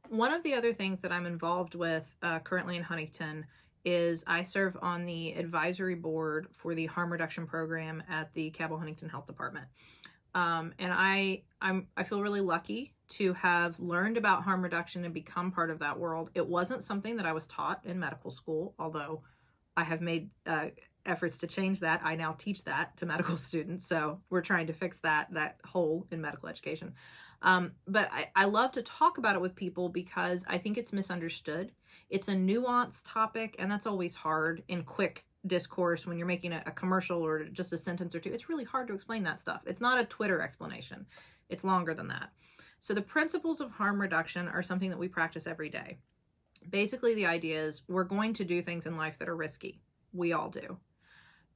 One of the other things that I'm involved with currently in Huntington is I serve on the advisory board for the harm reduction program at the Cabell Huntington Health Department. And I feel really lucky to have learned about harm reduction and become part of that world. It wasn't something that I was taught in medical school, although I have made efforts to change that. I now teach that to medical students, so we're trying to fix that hole in medical education. But I love to talk about it with people because I think it's misunderstood. It's a nuanced topic, and that's always hard in quick discourse when you're making a commercial or just a sentence or two. It's really hard to explain that stuff. It's not a Twitter explanation. It's longer than that. So the principles of harm reduction are something that we practice every day. Basically, the idea is we're going to do things in life that are risky. We all do.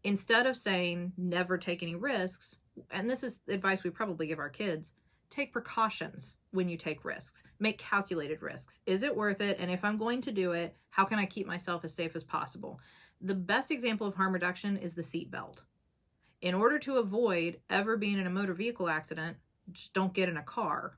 Instead of saying never take any risks, and this is advice we probably give our kids, take precautions when you take risks. Make calculated risks. Is it worth it? And if I'm going to do it, how can I keep myself as safe as possible? The best example of harm reduction is the seatbelt. In order to avoid ever being in a motor vehicle accident, just don't get in a car.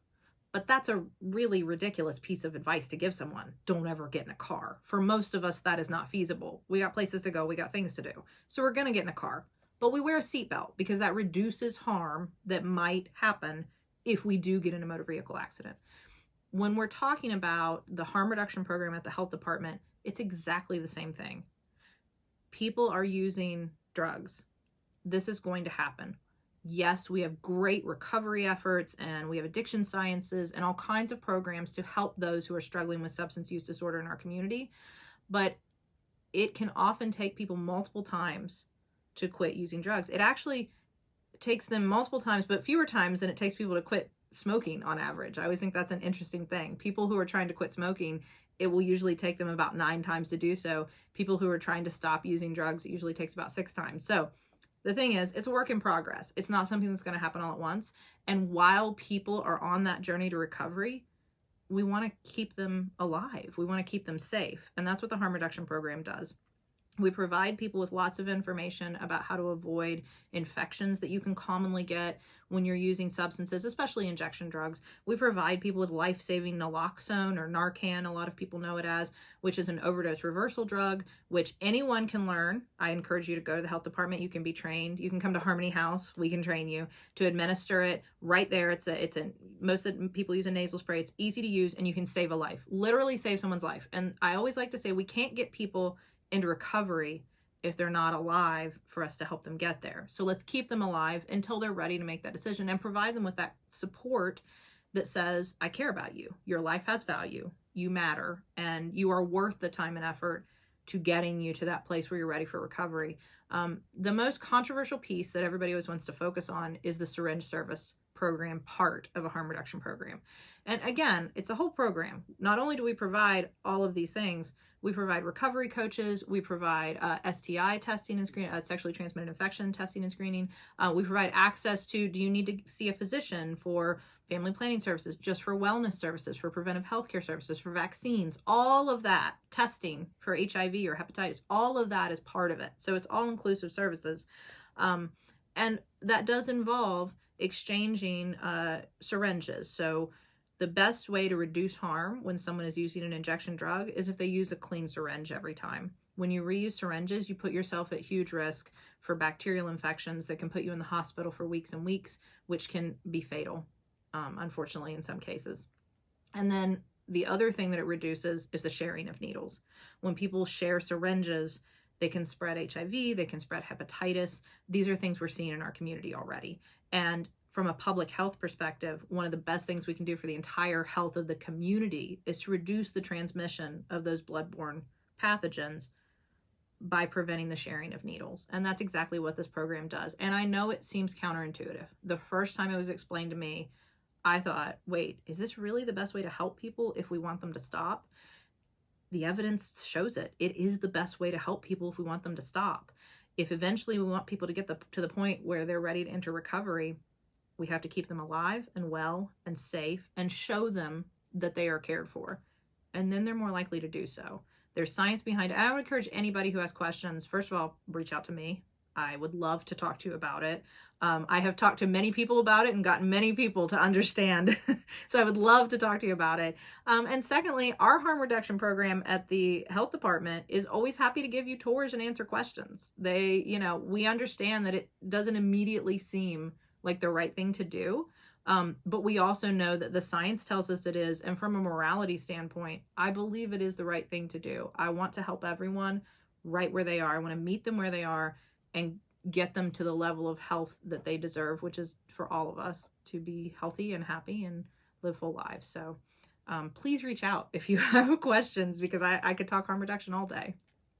But that's a really ridiculous piece of advice to give someone. Don't ever get in a car. For most of us, that is not feasible. We got places to go. We got things to do. So we're going to get in a car. But we wear a seatbelt because that reduces harm that might happen if we do get in a motor vehicle accident. When we're talking about the harm reduction program at the health department, it's exactly the same thing. People are using drugs. This is going to happen. Yes, we have great recovery efforts and we have addiction sciences and all kinds of programs to help those who are struggling with substance use disorder in our community. But it can often take people multiple times to quit using drugs. It actually takes them multiple times, but fewer times than it takes people to quit smoking on average. I always think that's an interesting thing. People who are trying to quit smoking, it will usually take them about 9 times to do so. People who are trying to stop using drugs, it usually takes about 6 times. So the thing is, it's a work in progress. It's not something that's going to happen all at once. And while people are on that journey to recovery, we want to keep them alive. We want to keep them safe. And that's what the harm reduction program does. We provide people with lots of information about how to avoid infections that you can commonly get when you're using substances, especially injection drugs. We provide people with life-saving naloxone or Narcan, a lot of people know it as, which is an overdose reversal drug, which anyone can learn. I encourage you to go to the health department. You can be trained. You can come to Harmony House. We can train you to administer it right there. Most of the people use a nasal spray. It's easy to use and you can save a life, literally save someone's life. And I always like to say we can't get people into recovery if they're not alive for us to help them get there. So let's keep them alive until they're ready to make that decision and provide them with that support that says, I care about you. Your life has value. You matter. And you are worth the time and effort to getting you to that place where you're ready for recovery. The most controversial piece that everybody always wants to focus on is the syringe service program part of a harm reduction program. And again, it's a whole program. Not only do we provide all of these things, we provide recovery coaches, we provide STI testing and screening, sexually transmitted infection testing and screening. We provide access to, do you need to see a physician for family planning services, just for wellness services, for preventive healthcare services, for vaccines, all of that, testing for HIV or hepatitis, all of that is part of it. So it's all inclusive services. And that does involve exchanging syringes. So the best way to reduce harm when someone is using an injection drug is if they use a clean syringe every time. When you reuse syringes, you put yourself at huge risk for bacterial infections that can put you in the hospital for weeks and weeks, which can be fatal, unfortunately, in some cases. And then the other thing that it reduces is the sharing of needles. When people share syringes, they can spread HIV, they can spread hepatitis. These are things we're seeing in our community already. And from a public health perspective, one of the best things we can do for the entire health of the community is to reduce the transmission of those bloodborne pathogens by preventing the sharing of needles. And that's exactly what this program does. And I know it seems counterintuitive. The first time it was explained to me, I thought, wait, is this really the best way to help people if we want them to stop? The evidence shows it. It is the best way to help people if we want them to stop. If eventually we want people to get to the point where they're ready to enter recovery, we have to keep them alive and well and safe and show them that they are cared for. And then they're more likely to do so. There's science behind it. And I would encourage anybody who has questions, first of all, reach out to me. I would love to talk to you about it. I have talked to many people about it and gotten many people to understand. So I would love to talk to you about it. And secondly, our harm reduction program at the health department is always happy to give you tours and answer questions. We understand that it doesn't immediately seem like the right thing to do. But we also know that the science tells us it is. And from a morality standpoint, I believe it is the right thing to do. I want to help everyone right where they are. I want to meet them where they are and get them to the level of health that they deserve, which is for all of us to be healthy and happy and live full lives. So please reach out if you have questions, because I could talk harm reduction all day.